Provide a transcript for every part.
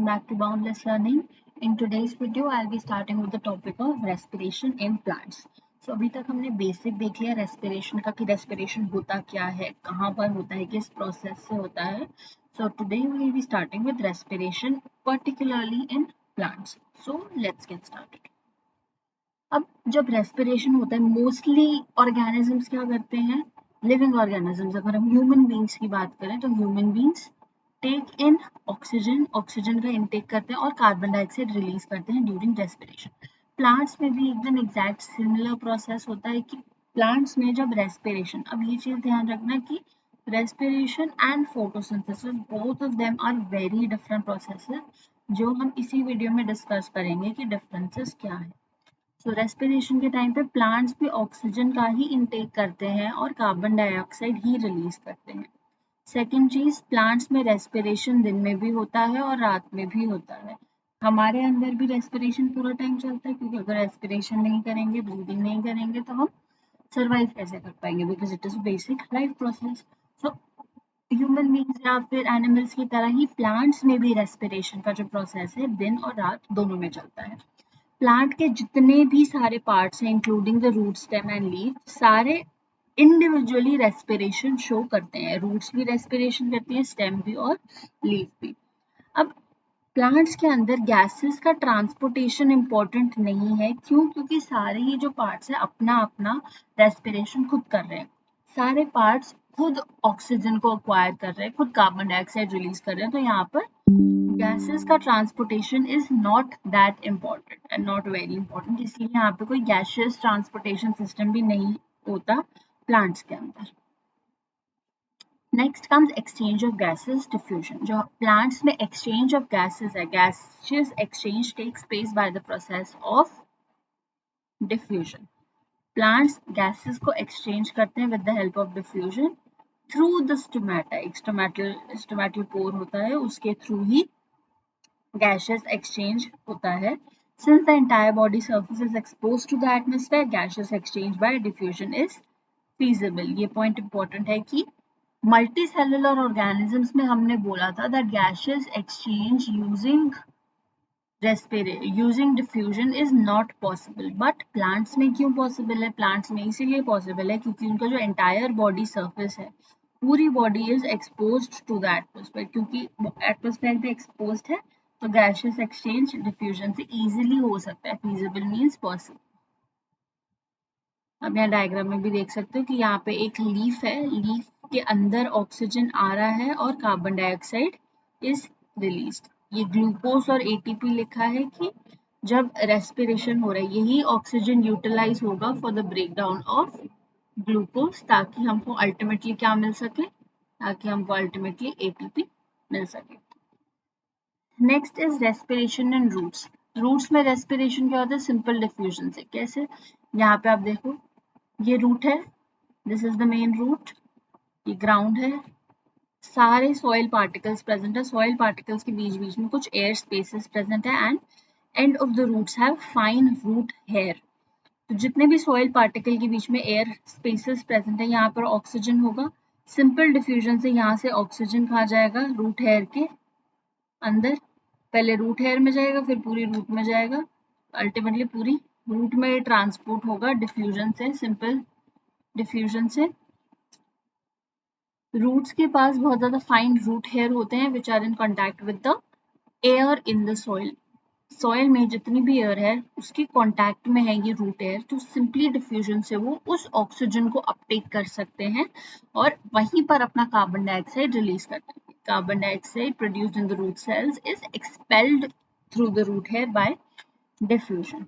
back to Boundless Learning. In today's video, I'll be starting with the topic of respiration in plants. So अभी तक हमने basic देख लिया respiration का कि रेस्पिरेशन होता क्या है, कहाँ पर होता है, किस प्रोसेस से होता है. So today we will be starting with respiration, particularly in plants. So let's get started. अब जब रेस्पिरेशन होता है मोस्टली ऑर्गेनिजम्स क्या करते हैं, लिविंग ऑर्गेनिजम्स. अगर हम ह्यूमन बींग्स की बात करें तो ह्यूमन बींग्स टेक इन ऑक्सीजन का इनटेक करते हैं और कार्बन डाइऑक्साइड रिलीज करते हैं ड्यूरिंग रेस्पिरेशन. प्लांट्स में भी एकदम एग्जैक्ट सिमिलर प्रोसेस होता है कि प्लांट्स में जब रेस्पिरेशन, अब ये चीज ध्यान रखना कि respiration and photosynthesis both of them are very different processes, जो हम इसी वीडियो में डिस्कस करेंगे कि डिफरेंसेस क्या है. सो रेस्पिरेशन के टाइम पे प्लांट्स भी ऑक्सीजन का ही इनटेक करते हैं और कार्बन डाइऑक्साइड ही रिलीज करते हैं. सेकेंड चीज, प्लांट्स में रेस्पिरेशन दिन में भी होता है और रात में भी होता है. हमारे अंदर भी रेस्पिरेशन पूरा टाइम चलता है, क्योंकि अगर रेस्पिरेशन नहीं करेंगे, ब्रीदिंग नहीं करेंगे तो हम सर्वाइव कैसे कर पाएंगे, because it is basic life process. So human beings या फिर एनिमल्स की तरह ही प्लांट्स में भी रेस्पिरेशन का जो प्रोसेस है दिन और रात दोनों में चलता है. प्लांट के जितने भी सारे पार्ट्स हैं including the root, stem and leaf, सारे इंडिविजुअली रेस्पिरेशन शो करते हैं. रूट्स भी रेस्पिरेशन करती हैं, स्टेम भी और लीफ भी. अब प्लांट्स के अंदर गैसेस का ट्रांसपोर्टेशन इंपॉर्टेंट नहीं है. क्यों? क्योंकि सारे ही जो पार्ट्स हैं अपना अपना रेस्पिरेशन खुद कर रहे हैं. सारे पार्ट्स खुद ऑक्सीजन को अक्वायर कर रहे हैं, खुद कार्बन डाइऑक्साइड रिलीज कर रहे हैं. तो यहाँ पर गैसेस का transportation is not that important and not very important. इसलिए यहाँ पे कोई गैसियस ट्रांसपोर्टेशन सिस्टम भी नहीं होता प्लांट्स के अंदर. Next comes exchange of gases, diffusion. जो प्लांट्स में एक्सचेंज ऑफ गैसेस है, gaseous exchange takes place by the process of diffusion. Plants gases को एक्सचेंज करते हैं with the help of diffusion through the stomata. एक stomatal pore होता है, उसके थ्रू ही gaseous exchange होता है. Since the entire body surface is exposed to the atmosphere, gaseous exchange by diffusion is feasible. ये point important है कि multicellular organisms में हमने बोला था that gaseous exchange using diffusion is not possible. But plants में क्यों possible है? Plants में इसीलिए possible है क्योंकि उनका जो entire body surface है, पूरी body is exposed to the atmosphere. क्योंकि atmosphere भी exposed है तो गैसियस एक्सचेंज डिफ्यूजन से इजीली हो सकता है. Feasible means possible. अब यहाँ डायग्राम में भी देख सकते हो कि यहाँ पे एक लीफ है, लीफ के अंदर ऑक्सीजन आ रहा है और कार्बन डाइऑक्साइड इज रिलीज्ड. ये ग्लूकोज और एटीपी लिखा है कि जब रेस्पिरेशन हो रहा है यही ऑक्सीजन यूटिलाइज होगा for the breakdown of glucose, ताकि हमको अल्टीमेटली क्या मिल सके, ताकि हमको अल्टीमेटली एटीपी मिल सके. Next is respiration in roots. Roots में रेस्पिरेशन क्या होता है? सिंपल डिफ्यूजन से. कैसे? यहाँ पे आप देखो, ये रूट है, this is the main root, ये ग्राउंड है, सारे सॉइल पार्टिकल्स प्रेजेंट है. सॉइल पार्टिकल्स के बीच बीच में कुछ एयर स्पेसेस प्रेजेंट है and end of the roots have fine root hair. तो जितने भी सॉइल पार्टिकल के बीच में एयर स्पेसेस प्रेजेंट है, यहाँ पर ऑक्सीजन होगा. सिंपल डिफ्यूजन से यहाँ से ऑक्सीजन कहाँ जाएगा? रूट हेयर के अंदर. पहले रूट हेयर में जाएगा, फिर पूरी रूट में जाएगा, अल्टीमेटली पूरी रूट में ट्रांसपोर्ट होगा डिफ्यूजन से, सिंपल डिफ्यूजन से. रूट्स के पास बहुत ज्यादा फाइन रूट हेयर होते हैं which are in contact with the air in the soil. Soil में जितनी भी एयर है उसके कॉन्टैक्ट में है ये रूट एयर, तो सिंपली डिफ्यूजन से वो उस ऑक्सीजन को अपटेक कर सकते हैं और वहीं पर अपना कार्बन डाइऑक्साइड रिलीज करते हैं. Carbon dioxide produced in the root cells is expelled through the root hair by diffusion.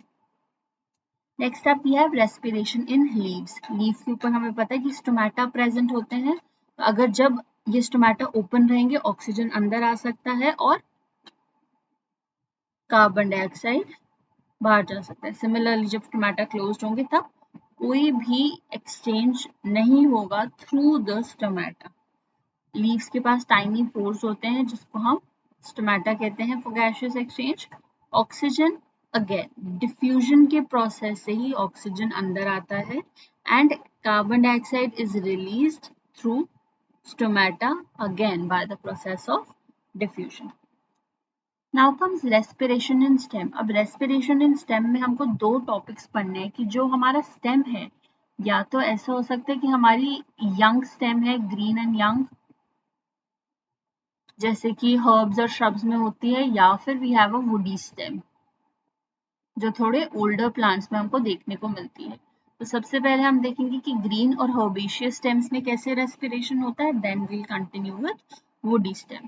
Next up we have respiration in leaves. Leaf के ऊपर हमें पता है कि स्टोमेटा प्रेजेंट होते हैं. अगर जब ये स्टोमेटा ओपन रहेंगे ऑक्सीजन अंदर आ सकता है और कार्बन डाइऑक्साइड बाहर जा सकता है. सिमिलरली जब स्टोमेटा क्लोज्ड होंगे तब कोई भी एक्सचेंज नहीं होगा थ्रू द स्टोमेटा. लीव्स के पास टाइनी पोर्स होते हैं जिसको हम स्टोमेटा कहते हैं for gaseous exchange. Oxygen again diffusion के प्रोसेस से ही ऑक्सीजन अंदर आता है and carbon dioxide is released through stomata again bye the process of diffusion. Now comes respiration in stem. अब रेस्पिरेशन इन स्टेम में हमको दो टॉपिक्स पढ़ने हैं कि जो हमारा स्टेम है, या तो ऐसा हो सकता है कि हमारी यंग स्टेम है, ग्रीन एंड यंग, जैसे कि हर्ब्स और श्रब्स में होती है, या फिर we have a woody stem जो थोड़े ओल्डर प्लांट्स में हमको देखने को मिलती है। तो सबसे पहले हम देखेंगे कि ग्रीन और हर्बेशियस स्टेम्स में कैसे रेस्पिरेशन होता है, then we'll continue with woody stem.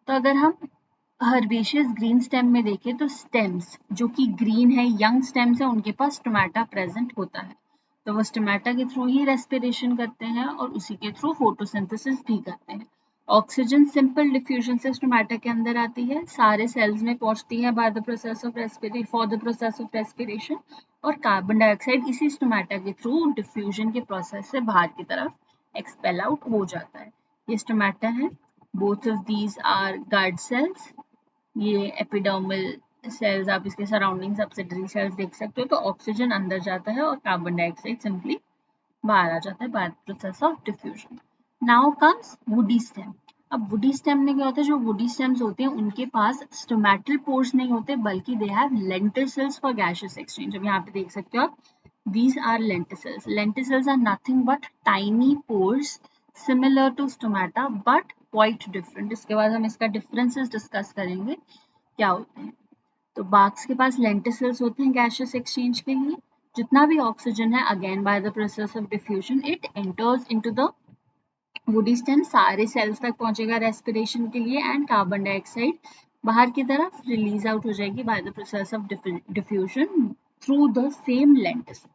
तो अगर हम हर्बेशियस ग्रीन स्टेम में देखें तो स्टेम्स जो कि ग्रीन है, यंग स्टेम्स है, उनके पास स्टोमेटा प्रेजेंट होता है। तो वो स्टोमेटा के थ्रू ही रेस्पिरेशन करते हैं और उसी के थ्रू फोटोसिंथेसिस भी करते हैं। ऑक्सीजन सिंपल डिफ्यूजन से स्टोमेटा के अंदर आती है, सारे सेल्स में पहुंचती है bye the process of respiration, for the process of respiration, और कार्बन डाइऑक्साइड इसी स्टोमेटा के थ्रू डिफ्यूजन के प्रोसेस से बाहर की तरफ एक्सपेल आउट हो जाता है। ये स्टोमेटा है, both of these are guard cells. ये एपिडर्मल सेल्स, आप इसके सराउंडिंग सब्सिडरी सेल्स देख सकते हो। तो ऑक्सीजन अंदर जाता है और कार्बन डाइऑक्साइड सिंपली बाहर आ जाता है by process of diffusion. Now comes woody stem. अब वुडी स्टेम में क्या होता है, जो वुडी स्टेम्स होते हैं उनके पास स्टोमेटल पोर्स नहीं होते, बल्कि they have lenticels for gaseous exchange. अब यहाँ पे देख सकते हो आप, these are lenticels. Lenticels are nothing but tiny pores similar to stomata but quite different. इसके बाद हम इसका differences discuss करेंगे क्या होते हैं। तो बाग्स के पास लेंटिसल्स होते हैं गैसियस एक्सचेंज के लिए। जितना भी ऑक्सीजन है, again bye the process of diffusion it enters into the woody stem, सारे सेल्स तक पहुंचेगा रेस्पिरेशन के लिए, एंड कार्बन डाइऑक्साइड बाहर की तरफ रिलीज आउट हो जाएगी bye the process of diffusion through the same lenticels.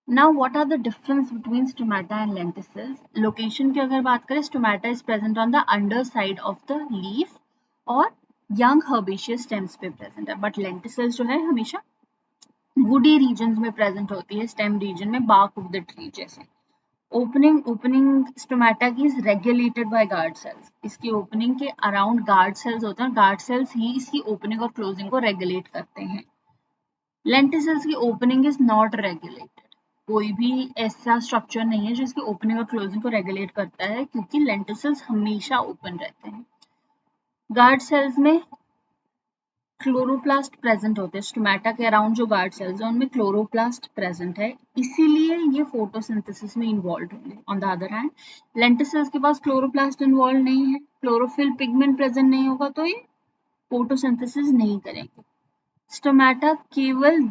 Now, what are the difference between stomata and lenticels? Location की अगर बात करें, stomata is present on the underside of the leaf और young herbaceous stems पे present है, but lenticels जो है हमेशा woody regions में present होती है, stem region में, bark of the tree जैसे। ओपनिंग स्टोमेटा की is regulated by guard cells. इसकी ओपनिंग के अराउंड गार्ड सेल्स होते हैं, गार्ड सेल्स ही इसकी ओपनिंग और क्लोजिंग को रेगुलेट करते हैं। लेंटिसल्स की ओपनिंग इज नॉट रेगुलेटेड, कोई भी ऐसा स्ट्रक्चर नहीं है जो इसकी ओपनिंग और क्लोजिंग को रेगुलेट करता है, क्योंकि लेंटिसल्स हमेशा ओपन रहते हैं। गार्ड सेल्स में क्लोरोप्लास्ट प्रेजेंट होते हैं, स्टोमेटा के अराउंड जो गार्ड सेल्स है उनमें क्लोरोप्लास्ट प्रेजेंट है, इसीलिए ये फोटोसिंथेसिस में इन्वॉल्व होंगे। On the other hand lenticels के पास क्लोरोप्लास्ट इन्वॉल्व नहीं है, क्लोरोफिल पिगमेंट प्रेजेंट नहीं होगा, तो ये फोटोसिंथेसिस नहीं करेंगे। स्टोमेटा केवल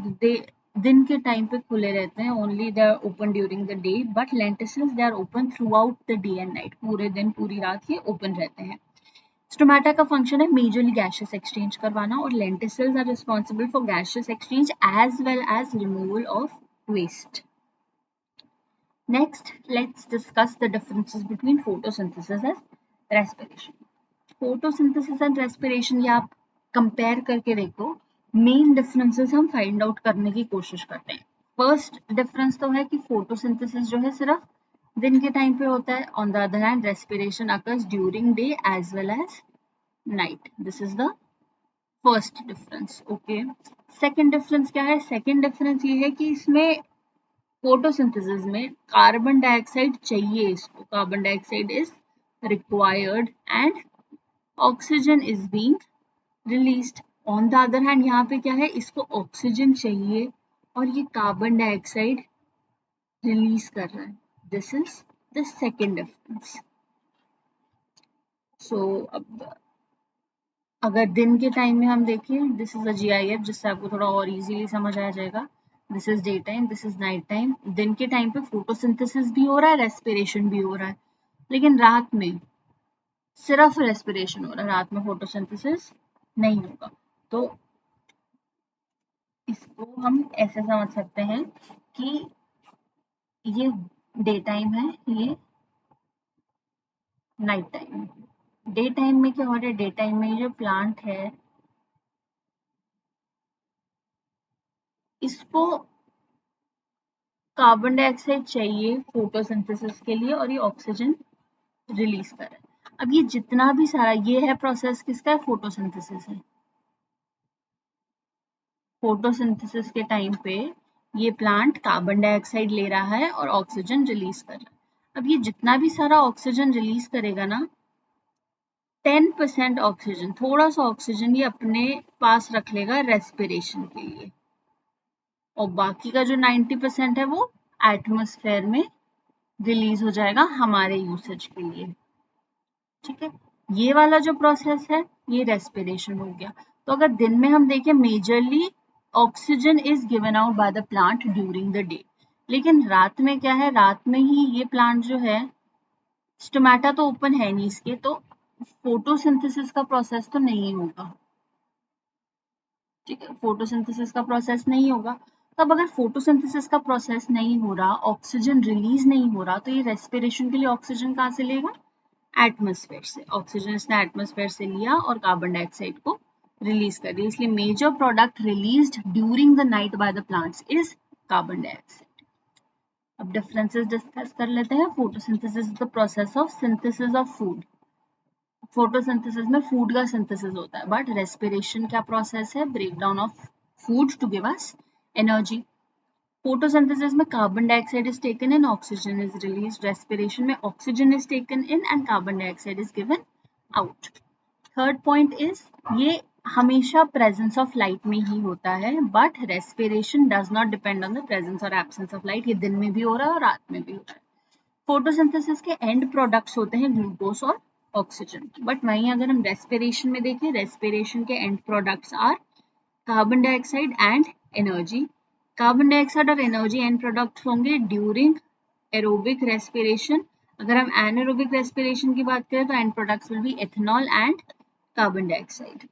दिन के टाइम पे खुले रहते हैं, only they are open during the day, but lenticels they are open throughout the day and night, पूरे दिन पूरी रात ये ओपन रहते हैं। स्टोमेटा का फंक्शन है मेजरली गैसियस एक्सचेंज करवाना, और lenticels are responsible for gaseous exchange as well as removal of waste. Next, let's discuss the differences between photosynthesis and respiration. Photosynthesis and respiration ये आप कंपेयर करके देखो, मेन डिफरेंसेस हम find out करने की कोशिश करते हैं। फर्स्ट डिफरेंस तो है कि फोटोसिंथेसिस जो है सिर्फ दिन के टाइम पे होता है, on the other hand respiration occurs during day as well as night. This is the first difference. Okay, second difference क्या है? सेकेंड डिफरेंस ये है कि इसमें फोटोसिंथेसिस में कार्बन डाइऑक्साइड चाहिए, इसको carbon dioxide is required and oxygen is being released. On the other hand यहाँ पे क्या है, इसको ऑक्सीजन चाहिए और ये कार्बन डाइऑक्साइड रिलीज कर रहा है। This is the second difference. So अब अगर दिन के टाइम में हम देखें, दिस इज अ GIF जिससे आपको थोड़ा और इजीली समझ आ जाएगा। This is day time, this is night time. दिन के टाइम पे फोटोसिंथेसिस भी हो रहा है, रेस्पिरेशन भी हो रहा है, लेकिन रात में सिर्फ रेस्पिरेशन हो रहा है, रात में फोटोसिंथेसिस नहीं होगा। तो इसको हम ऐसे समझ सकते हैं कि ये डे टाइम है, ये नाइट टाइम है। डे टाइम में क्या हो रहा है, डे टाइम में जो प्लांट है इसको कार्बन डाइऑक्साइड चाहिए फोटोसिंथेसिस के लिए और ये ऑक्सीजन रिलीज कर रहा है। अब ये जितना भी सारा ये है प्रोसेस किसका है, फोटोसिंथेसिस है। फोटोसिंथेसिस के टाइम पे ये प्लांट कार्बन डाइऑक्साइड ले रहा है और ऑक्सीजन रिलीज कर रहा है। अब ये जितना भी सारा ऑक्सीजन रिलीज करेगा ना, 10% ऑक्सीजन, थोड़ा सा ऑक्सीजन ये अपने पास रख लेगा रेस्पिरेशन के लिए, और बाकी का जो 90% है वो एटमॉस्फेयर में रिलीज हो जाएगा हमारे यूसेज के लिए। ठीक है, ये वाला जो प्रोसेस है ये रेस्पिरेशन हो गया। तो अगर दिन में हम देखें, majorly oxygen is given out by the plant during the day, लेकिन रात में क्या है, रात में ही ये प्लांट जो है, स्टोमेटा तो ओपन है नहीं इसके, तो फोटोसिंथेसिस का प्रोसेस तो नहीं होगा। ठीक है, फोटोसिंथेसिस का प्रोसेस नहीं होगा। तब अगर फोटोसिंथेसिस का प्रोसेस नहीं हो रहा, ऑक्सीजन रिलीज नहीं हो रहा, तो ये रेस्पिरेशन के लिए ऑक्सीजन कहाँ से लेगा, एटमॉस्फेयर से। ऑक्सीजन इसने एटमॉस्फेयर से लिया और कार्बन डाइऑक्साइड को रिलीज कर दिया, इसलिए major product released during the night by the plants is carbon dioxide. अब डिफरेंसेस डिस्कस कर लेते हैं। Photosynthesis is the process of synthesis of food. Photosynthesis में फूड का सिंथेसिस होता है, बट रेस्पिरेशन क्या प्रोसेस है, breakdown of food to give us energy. Photosynthesis में carbon dioxide is taken in, oxygen is released. Respiration में oxygen is taken in and carbon dioxide is given out. Third point is, ये हमेशा presence of light में ही होता है, but respiration does not depend on the presence और absence of light. ये दिन में भी हो रहा है और रात में भी हो रहा है। फोटोसिंथेसिस के एंड प्रोडक्ट्स होते हैं ग्लूकोज और ऑक्सीजन, बट वहीं अगर हम रेस्पिरेशन में देखें, रेस्पिरेशन के end products are carbon dioxide and energy. Carbon dioxide और एनर्जी एंड प्रोडक्ट्स होंगे ड्यूरिंग एरोबिक रेस्पिरेशन। अगर हम एनारोबिक रेस्पिरेशन की बात करें तो end products will be ethanol and carbon dioxide.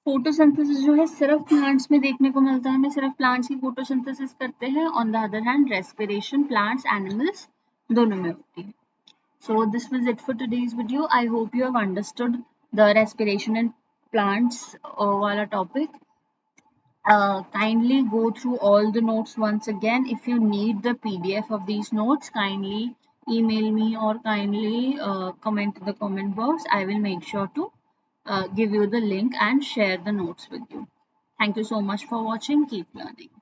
Photosynthesis जो है सिर्फ प्लांट्स में देखने को मिलता है, हमें सिर्फ प्लांट्स ही फोटोसिंथेसिस करते हैं। On the other hand respiration plants animals दोनों में होती है। So this was it for today's video. I hope you have understood the respiration in plants wala topic. Kindly go through all the notes once again. If you need the PDF of these notes, kindly email me or kindly comment in the comment box. I will make sure to give you the link and share the notes with you. Thank you so much for watching. Keep learning.